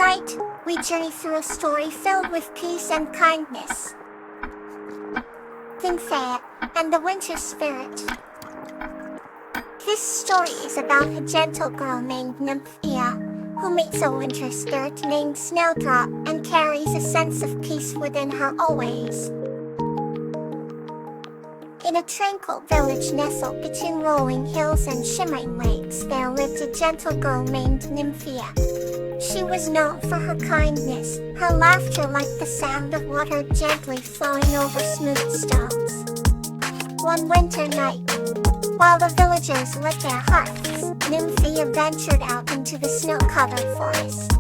Tonight, we journey through a story filled with peace and kindness. Nymphaea and the Winter Spirit. This story is about a gentle girl named Nymphaea, who meets a winter spirit named Snowdrop and carries a sense of peace within her always. In a tranquil village nestled between rolling hills and shimmering lakes, there lived a gentle girl named Nymphaea. She was known for her kindness, her laughter like the sound of water gently flowing over smooth stones. One winter night, while the villagers lit their hearths, Nymphaea ventured out into the snow-covered forest.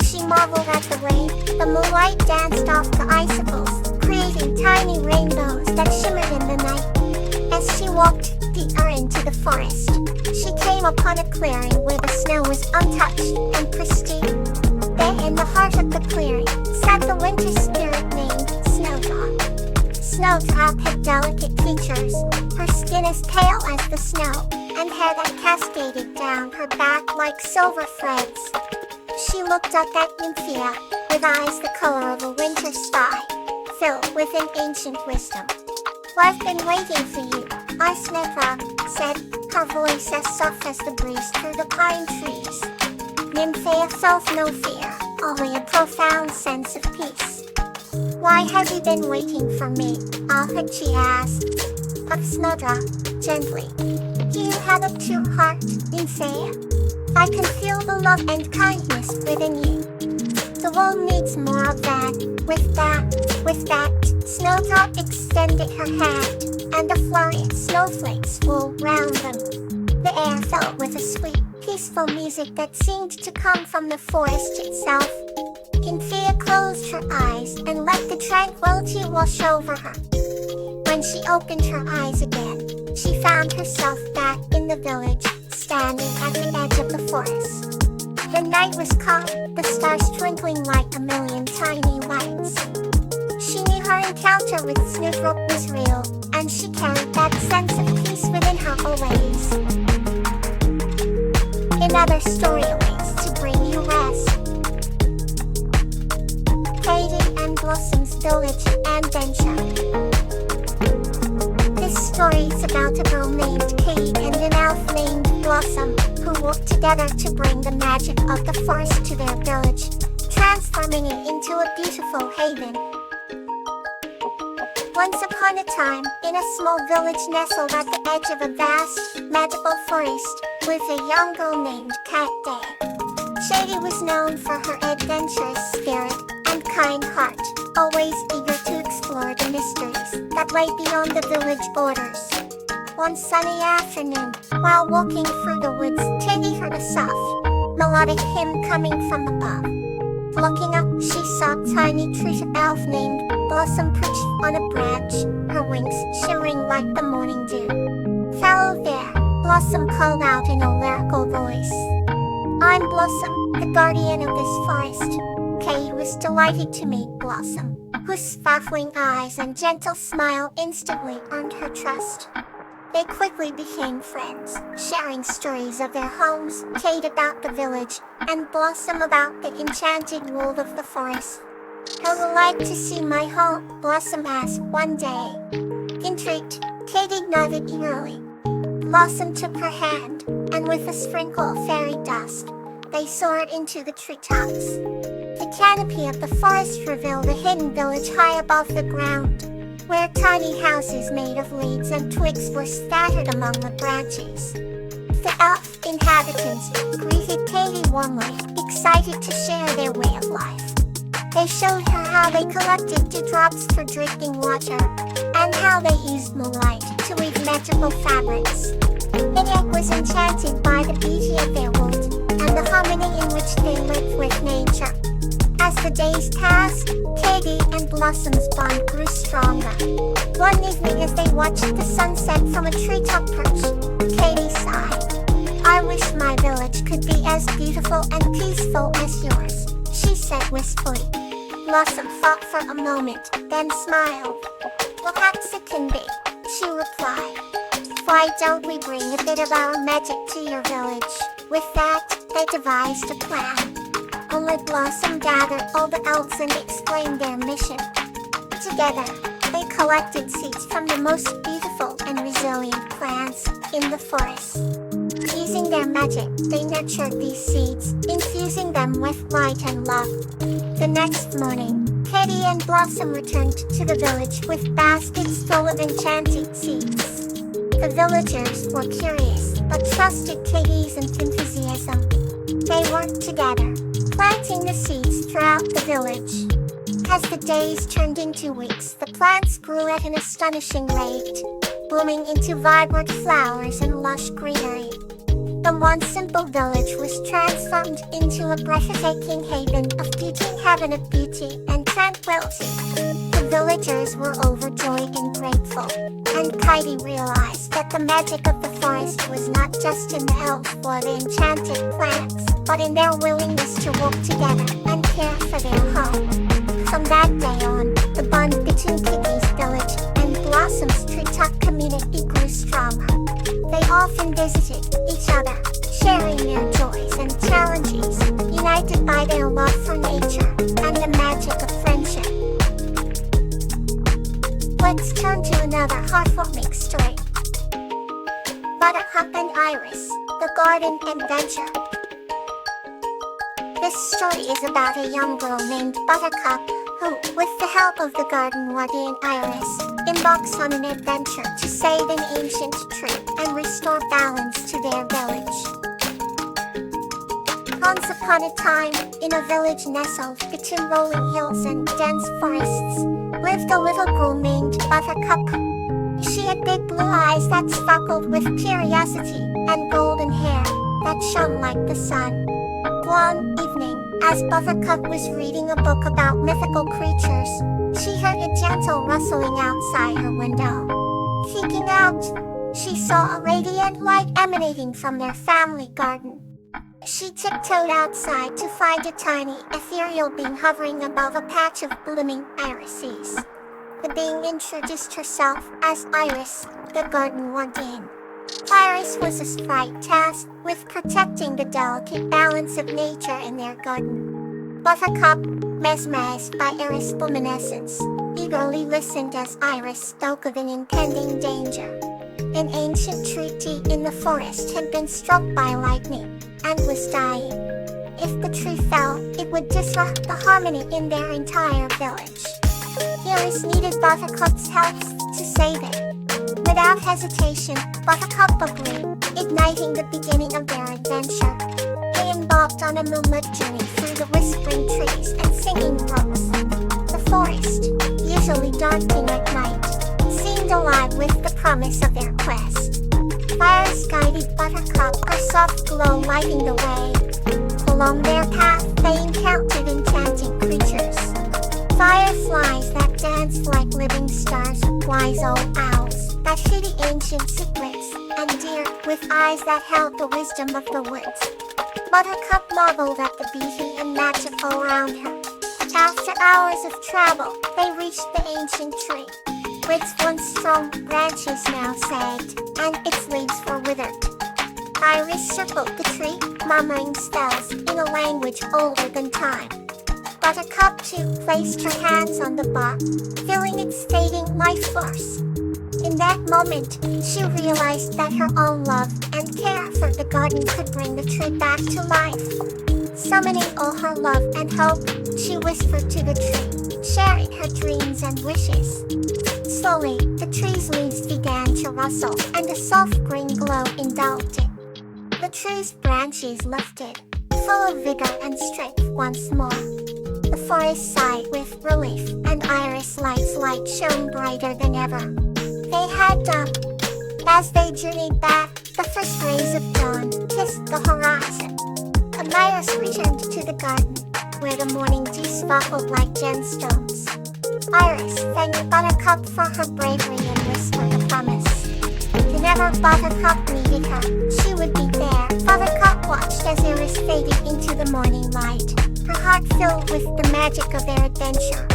She marveled at the way the moonlight danced off the icicles, creating tiny rainbows that shimmered in the night. As she walked deeper into the forest, she came upon a clearing where the snow was untouched and pristine. There in the heart of the clearing sat the winter spirit named Snowdrop. Snowdrop had delicate features, her skin as pale as the snow, and hair that cascaded down her back like silver threads. She looked up at Nymphaea with eyes the color of a winter sky, filled with an ancient wisdom. "I've been waiting for you," Snowdrop said, her voice as soft as the breeze through the pine trees. Nymphaea felt no fear, only a profound sense of peace. "Why have you been waiting for me?" She asked of Snowdrop gently. "Do you have a true heart, Nymphaea? I can feel the love and kindness within you. The world needs more of that." With that, Snowdrop extended her hand, and a flurry of snowflakes flew round them. The air filled with a sweet, peaceful music that seemed to come from the forest itself. Nymphaea closed her eyes and let the tranquility wash over her. When she opened her eyes again, she found herself back in the village, standing at the edge of the forest. The night was calm, the stars twinkling like a million tiny lights. She knew her encounter with Snowdrop was real, and she carried that sense of peace within her always. Another story awaits to bring you rest. Katie and Blossom's Village Adventure. This story is about a girl named Katie and an elf named Blossom, who work together to bring the magic of the forest to their village, transforming it into a beautiful haven. Once upon a time, in a small village nestled at the edge of a vast, magical forest, lived a young girl named Cat Day. Shady was known for her adventurous spirit and kind heart, always eager to explore the mysteries that lay beyond the village borders. One sunny afternoon, while walking through the woods, Katie heard a soft, melodic hymn coming from above. Looking up, she saw a tiny treated elf named Blossom perched on a branch, her wings shimmering like the morning dew. "Fellow there," Blossom called out in a lyrical voice. "I'm Blossom, the guardian of this forest." Katie was delighted to meet Blossom, whose sparkling eyes and gentle smile instantly earned her trust. They quickly became friends, sharing stories of their homes, Kate about the village, and Blossom about the enchanted world of the forest. "How would you like to see my home?" Blossom asked one day. Intrigued, Katie nodded eagerly. Blossom took her hand, and with a sprinkle of fairy dust, they soared into the treetops. The canopy of the forest revealed a hidden village high above the ground, where tiny houses made of leaves and twigs were scattered among the branches. The elf inhabitants greeted Katie warmly, excited to share their way of life. They showed her how they collected dewdrops for drinking water, and how they used moonlight to weave magical fabrics. Katie was enchanted by the beauty of their world, and the harmony in which they lived with nature. As the days passed, Katie and Blossom's bond grew stronger. One evening as they watched the sunset from a treetop perch, Katie sighed. "I wish my village could be as beautiful and peaceful as yours," she said wistfully. Blossom thought for a moment, then smiled. "Perhaps it can be," she replied. "Why don't we bring a bit of our magic to your village?" With that, they devised a plan. On the Red Blossom gathered all the elves and explained their mission. Together, they collected seeds from the most beautiful and resilient plants in the forest. Using their magic, they nurtured these seeds, infusing them with light and love. The next morning, Katy and Blossom returned to the village with baskets full of enchanting seeds. The villagers were curious, but trusted Katy's enthusiasm. They worked together, planting the seeds throughout the village. As the days turned into weeks, the plants grew at an astonishing rate, blooming into vibrant flowers and lush greenery. The once simple village was transformed into a breathtaking haven of beauty, heaven of beauty and tranquility. The villagers were overjoyed and grateful, and Katy realized that the magic of the forest was not just in the elves or the enchanted plants, but in their willingness to work together and care for their home. From that day on, the bond between Katy's village and Blossom's treetop community grew stronger. They often visited each other, sharing their joys and challenges, united by their love for nature and the magic of friendship. Let's turn to another heartwarming story. Buttercup and Iris, the Garden Adventure. This story is about a young girl named Buttercup who, with the help of the garden guardian Iris, embarks on an adventure to save an ancient tree and restore balance to their village. Once upon a time, in a village nestled between rolling hills and dense forests, lived a little girl named Buttercup. She had big blue eyes that sparkled with curiosity and golden hair that shone like the sun. One evening, as Buttercup was reading a book about mythical creatures, she heard a gentle rustling outside her window. Peeking out, she saw a radiant light emanating from their family garden. She tiptoed outside to find a tiny, ethereal being hovering above a patch of blooming irises. The being introduced herself as Iris, the garden guardian. Iris was a sprite tasked with protecting the delicate balance of nature in their garden. Buttercup, mesmerized by Iris' luminescence, eagerly listened as Iris spoke of an impending danger. An ancient treaty in the forest had been struck by lightning and was dying. If the tree fell, it would disrupt the harmony in their entire village. Iris needed Buttercup's help to save it. Without hesitation, Buttercup agreed, igniting the beginning of their adventure. They embarked on a moonlit journey through the whispering trees and singing brooks. The forest, usually darkening at night, seemed alive with the promise of their quest. Fires guided Buttercup, her soft glow lighting the way. Along their path, they encountered enchanting creatures. Fireflies that danced like living stars, wise old owls that hid ancient secrets, and deer with eyes that held the wisdom of the woods. Buttercup marveled at the beauty and magic all around her. After hours of travel, they reached the ancient tree. Its once strong branches now sagged, and its leaves were withered. Iris circled the tree, murmuring spells in a language older than time. Buttercup too placed her hands on the bark, feeling its fading life force. In that moment, she realized that her own love and care for the garden could bring the tree back to life. Summoning all her love and hope, she whispered to the tree, sharing her dreams and wishes. Slowly, the tree's leaves began to rustle, and a soft green glow enveloped it. The tree's branches lifted, full of vigor and strength once more. The forest sighed with relief, and Iris Light's light shone brighter than ever. They had done. As they journeyed back, the first rays of dawn kissed the horizon. Iris returned to the garden, where the morning dew sparkled like gemstones. Iris thanked Buttercup for her bravery and whispered a promise. Whenever Buttercup needed her, she would be there. Buttercup watched as Iris faded into the morning light, her heart filled with the magic of their adventure.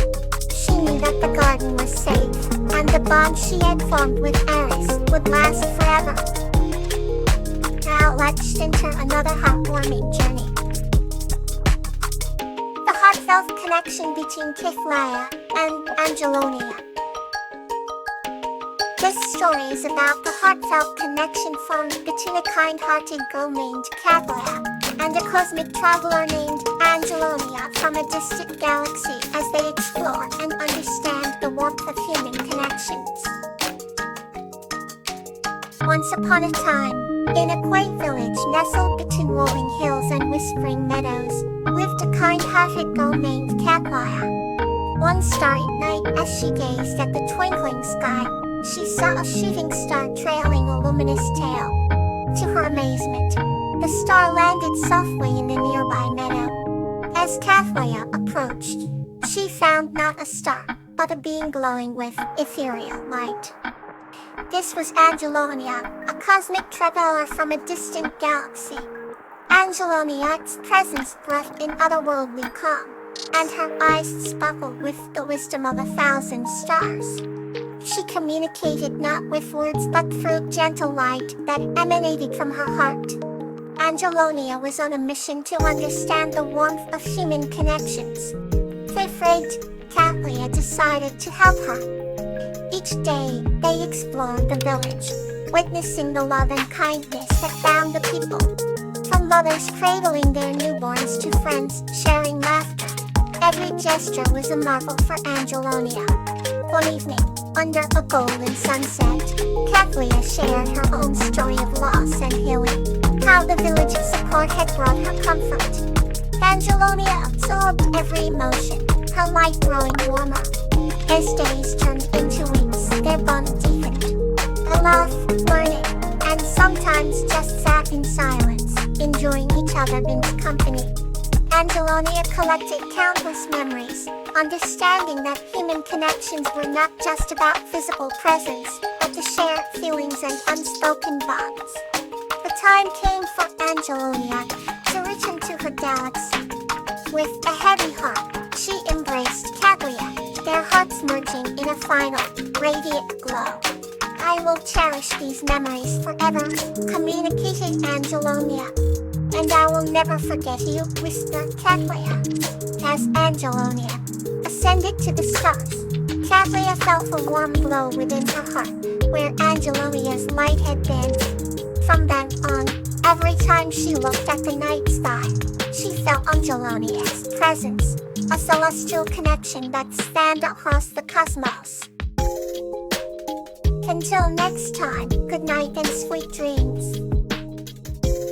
She knew that the garden was safe, and the bond she had formed with Iris would last forever. Now let's enter another heartwarming journey. felt connection between Kawaii and Angelonia. This story is about the heartfelt connection formed between a kind-hearted girl named Kawaii and a cosmic traveler named Angelonia from a distant galaxy as they explore and understand the warmth of human connections. Once upon a time, in a quaint village nestled between rolling hills and whispering meadows, lived a kind-hearted girl named Kawaii. One starry night, as she gazed at the twinkling sky, she saw a shooting star trailing a luminous tail. To her amazement, the star landed softly in the nearby meadow. As Kawaii approached, she found not a star, but a being glowing with ethereal light. This was Angelonia, a cosmic traveler from a distant galaxy. Angelonia's presence brought in otherworldly calm, and her eyes sparkled with the wisdom of 1,000 stars. She communicated not with words but through gentle light that emanated from her heart. Angelonia was on a mission to understand the warmth of human connections. Afraid, Kawaii decided to help her. Each day, they explored the village, witnessing the love and kindness that bound the people. From mothers cradling their newborns to friends sharing laughter, every gesture was a marvel for Angelonia. One evening, under a golden sunset, Kawaii shared her own story of loss and healing, how the village's support had brought her comfort. Angelonia absorbed every emotion, her life growing warmer. As days turned into weeks, their bond deepened. They laughed, learning, and sometimes just sat in silence, enjoying each other's company. Angelonia collected countless memories, understanding that human connections were not just about physical presence, but the shared feelings and unspoken bonds. The time came for Angelonia to return to her galaxy. With a heavy heart, she embraced Kawaii, their hearts merging in a final, radiant glow. "I will cherish these memories forever," communicated Angelonia. "And I will never forget you," whispered Kawaii. As Angelonia ascended to the stars, Kawaii felt a warm glow within her heart, where Angelonia's light had been. From then on, every time she looked at the night sky, she felt Angelonia's presence, a celestial connection that spanned across the cosmos. Until next time, good night and sweet dreams.